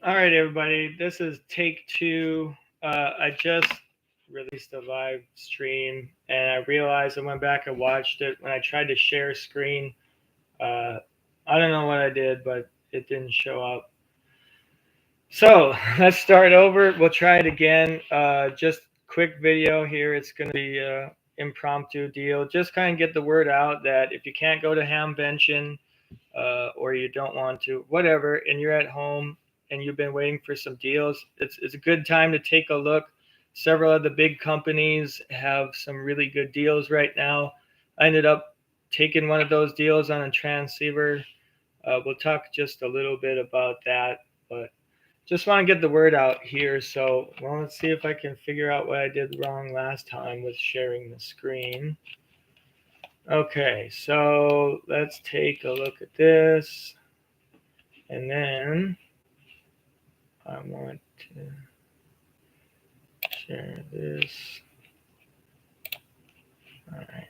All right, everybody. This is take two. I just released a live stream, and I realized I went back and watched it when I tried to share screen. Uh, I don't know what I did, but it didn't show up. So let's start over. We'll try it again. Just quick video here. It's going to be an impromptu deal. Just kind of get the word out that if you can't go to Hamvention, or you don't want to, whatever, and you're at home and you've been waiting for some deals, it's a good time to take a look. Several of the big companies have some really good deals right now. I ended up taking one of those deals on a transceiver. We'll talk just a little bit about that, but just want to get the word out here. So, well, let's see if I can figure out what I did wrong last time with sharing the screen. Okay, so let's take a look at this. And then I want to share this. All right.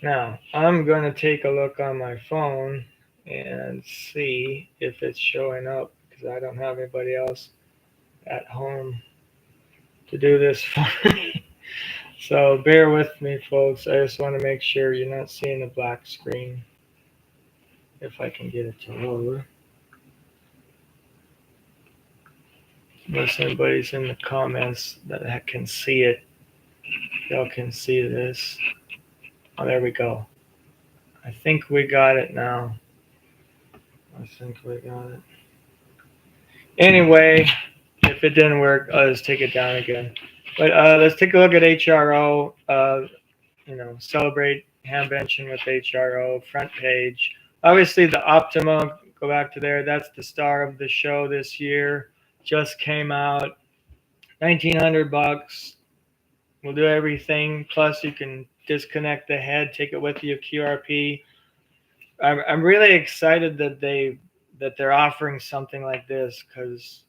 Now, I'm going to take a look on my phone and see if it's showing up because I don't have anybody else at home to do this for me. So bear with me, folks. I just want to make sure you're not seeing a black screen. If I can get it to load. Unless anybody's in the comments that can see it. Y'all can see this. Oh, there we go. I think we got it now. Anyway, if it didn't work, I'll just take it down again. But let's take a look at HRO. Celebrate Hamvention with HRO, front page. Obviously, the Optima, go back to there. That's the star of the show this year. Just came out. $1,900. We'll do everything. Plus, you can disconnect the head, take it with you, QRP. I'm really excited that they're offering something like this because,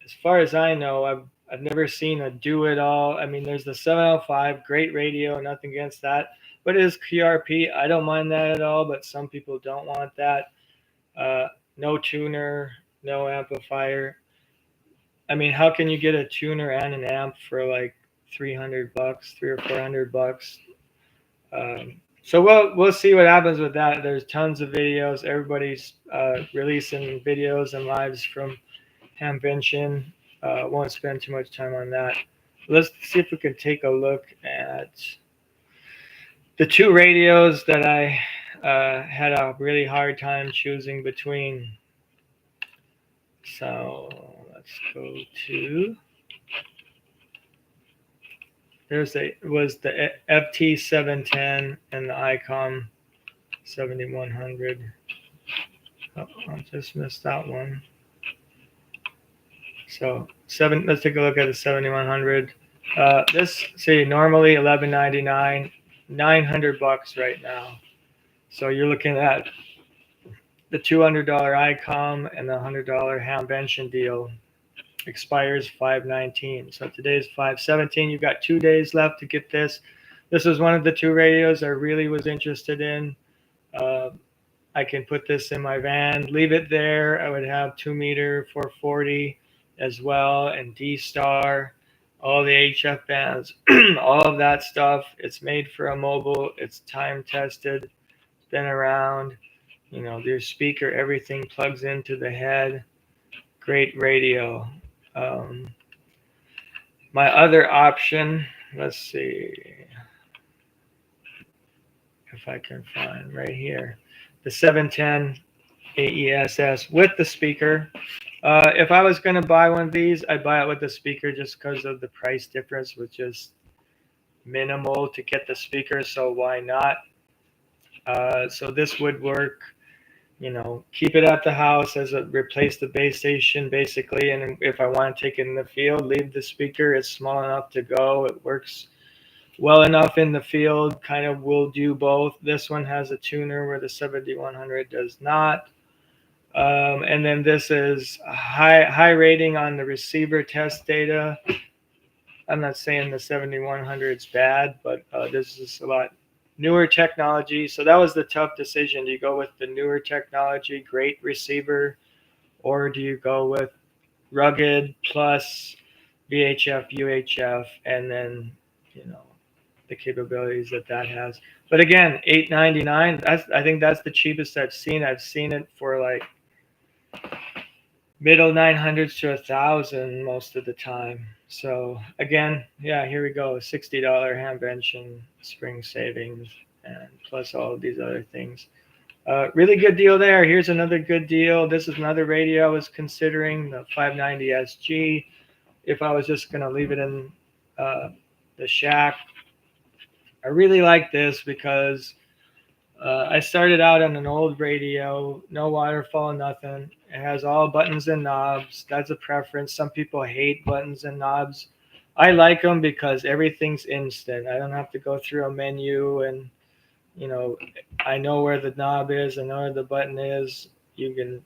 as far as I know, I've never seen a do it all. I mean, there's the 705, great radio, nothing against that, but it is QRP. I don't mind that at all, but some people don't want that. No tuner, no amplifier. I mean, how can you get a tuner and an amp for like $300, $300 or $400? So we'll see what happens with that. There's tons of videos. Everybody's releasing videos and lives from Hamvention. Won't spend too much time on that. Let's see if we can take a look at the two radios that I had a really hard time choosing between. So let's go to. Was the FT710 and the ICOM 7100. Oh, I just missed that one. So let's take a look at the 7100. Normally $11.99, $900 right now. So you're looking at the $200 ICOM and the $100 Hamvention deal. Expires 5/19. So today's 5/17. You've got 2 days left to get this. This is one of the two radios I really was interested in. I can put this in my van, leave it there. I would have 2 meter 440 as well, and D-Star, all the HF bands, all of that stuff. It's made for a mobile. It's time tested. It's been around. Your speaker, everything plugs into the head. Great radio. My other option, let's see if I can find right here, the 710 AESS with the speaker. If I was going to buy one of these, I'd buy it with the speaker just because of the price difference, which is minimal to get the speaker, so why not? So this would work. Keep it at the house as a replace the base station basically. And if I want to take it in the field, leave the speaker. It's small enough to go. It works well enough in the field. Kind of will do both. This one has a tuner where the 7100 does not. And then this is a high rating on the receiver test data. I'm not saying the 7100 is bad, but this is a lot newer technology. So that was the tough decision. Do you go with the newer technology, great receiver, or do you go with rugged plus VHF, UHF, and then, you know, the capabilities that that has. But again, $899. I think that's the cheapest I've seen. I've seen it for like middle 900s to 1,000 most of the time. So again, yeah, here we go. $60 Hamvention spring savings, and plus all of these other things. Really good deal there. Here's another good deal. This is another radio I was considering, the 590 SG. If I was just going to leave it in the shack, I really like this because I started out on an old radio, no waterfall, nothing. It has all buttons and knobs. That's a preference. Some people hate buttons and knobs. I like them because everything's instant. I don't have to go through a menu, and you know, I know where the knob is, I know where the button is. You can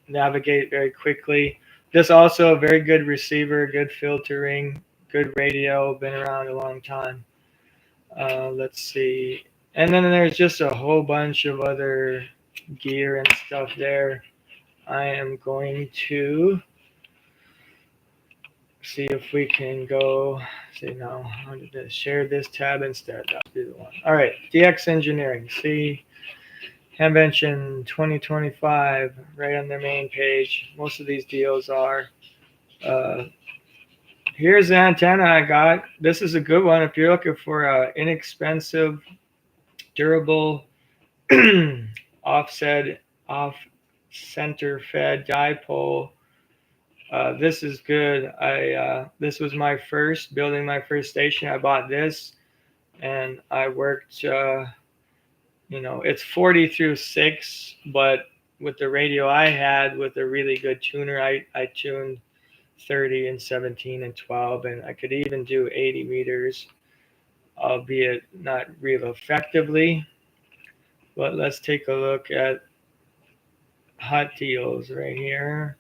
navigate very quickly. This also a very good receiver, good filtering, good radio, been around a long time. Let's see. And then there's just a whole bunch of other gear and stuff there. I am going to see if we can go, see now, I'm going to share this tab instead. That'll be the one. All right, DX Engineering. See, Hamvention 2025, right on their main page. Most of these deals are. Here's the antenna I got. This is a good one if you're looking for an inexpensive, durable, offset, off-center fed dipole. This is good. This was my first, building my first station. I bought this, and I worked, you know, it's 40 through 6, but with the radio I had, with a really good tuner, I tuned 30 and 17 and 12, and I could even do 80 meters, albeit not real effectively. But let's take a look at hot deals right here.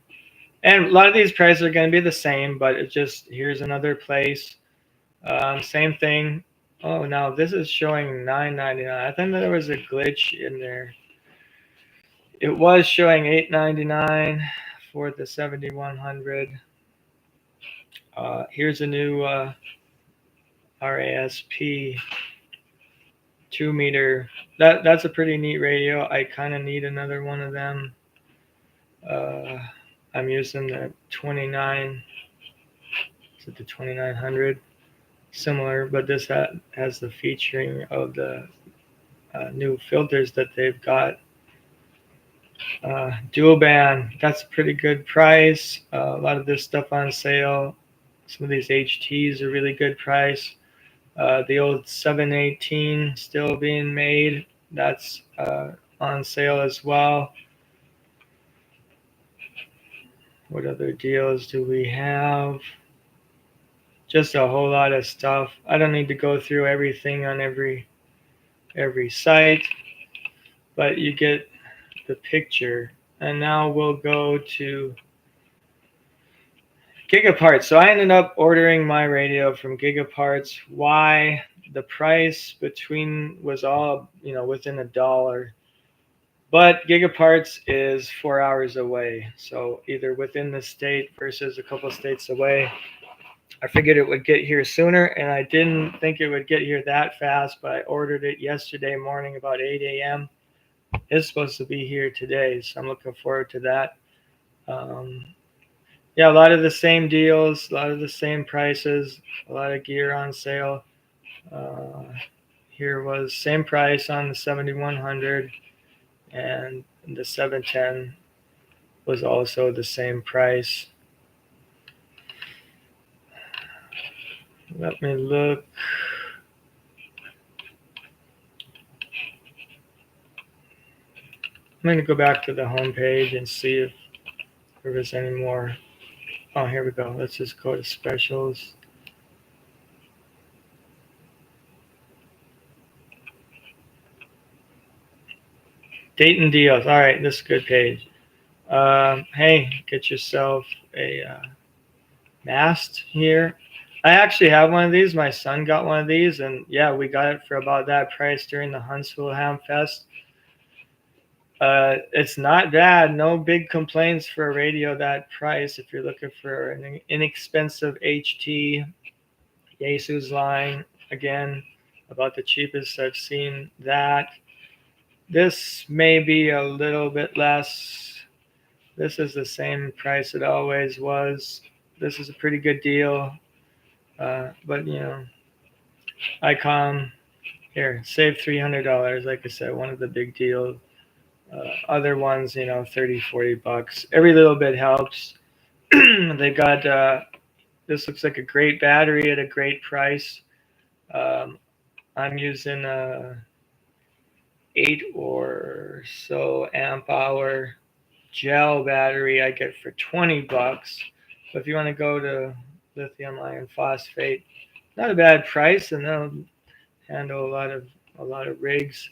And a lot of these prices are going to be the same, but it just, here's another place. Same thing. Oh, now this is showing $9.99. I think there was a glitch in there. It was showing $8.99 for the 7100. Here's a new RASP 2-meter. That's a pretty neat radio. I kind of need another one of them. I'm using the 29. Is it the 2900? Similar, but this has the featuring of the new filters that they've got. Dual band, that's a pretty good price. A lot of this stuff on sale. Some of these HTs are really good price. The old 718 still being made. That's on sale as well. What other deals do we have? Just a whole lot of stuff. I don't need to go through everything on every site, but you get the picture. And now we'll go to Gigaparts. So I ended up ordering my radio from Gigaparts. Why? The price between was all, you know, within $1. But Gigaparts is 4 hours away. So either within the state versus a couple states away. I figured it would get here sooner, and I didn't think it would get here that fast, but I ordered it yesterday morning about 8 a.m. It's supposed to be here today, so I'm looking forward to that. Yeah, a lot of the same deals, a lot of the same prices, a lot of gear on sale. Here was same price on the 7100, and the 710 was also the same price. Let me look. I'm going to go back to the home page and see if there was any more. Oh, here we go. Let's just go to specials. Dayton deals. All right, this is a good page. Hey, get yourself a mast here. I actually have one of these. My son got one of these, and yeah, we got it for about that price during the Huntsville Ham Fest. It's not bad. No big complaints for a radio that price. If you're looking for an inexpensive HT, Yaesu's line, again, about the cheapest I've seen that. This may be a little bit less. This is the same price it always was. This is a pretty good deal. But you know, Icom here, save $300. Like I said, one of the big deals. Other ones, you know, 30, 40 bucks. Every little bit helps. They got this looks like a great battery at a great price. I'm using a 8 or so amp hour gel battery I get for 20 bucks. So if you want to go to lithium iron phosphate, not a bad price, and they'll handle a lot of rigs.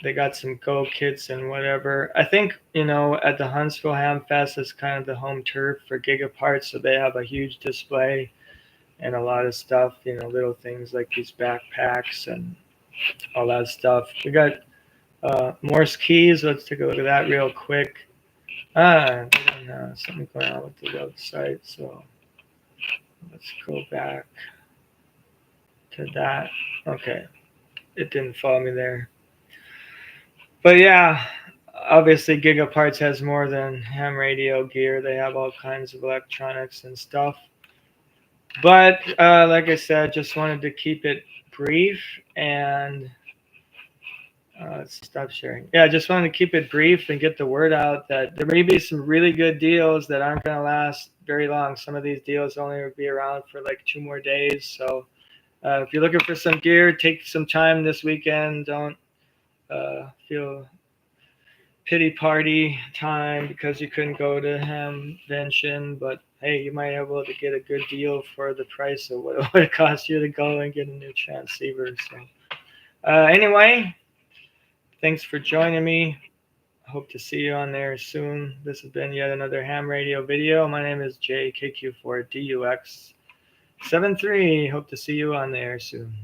They got some Go kits and whatever. I think, you know, at the Huntsville Ham Fest is kind of the home turf for Gigaparts, so they have a huge display and a lot of stuff, you know, little things like these backpacks and all that stuff. We got Morse keys. Let's take a look at that real quick. Something going on with the website, so let's go back to that. Okay, it didn't follow me there. But yeah, obviously Gigaparts has more than ham radio gear. They have all kinds of electronics and stuff. But like I said, just wanted to keep it brief and let's stop sharing. Yeah, just wanted to keep it brief and get the word out that there may be some really good deals that aren't going to last very long. Some of these deals only will be around for like 2 more days. So if you're looking for some gear, take some time this weekend. Don't feel pity party time because you couldn't go to Hamvention, but hey, you might be able to get a good deal for the price of what it would cost you to go and get a new transceiver. So anyway, thanks for joining me. Hope to see you on there soon. This has been yet another ham radio video. My name is JKQ4DUX73. Hope to see you on there soon.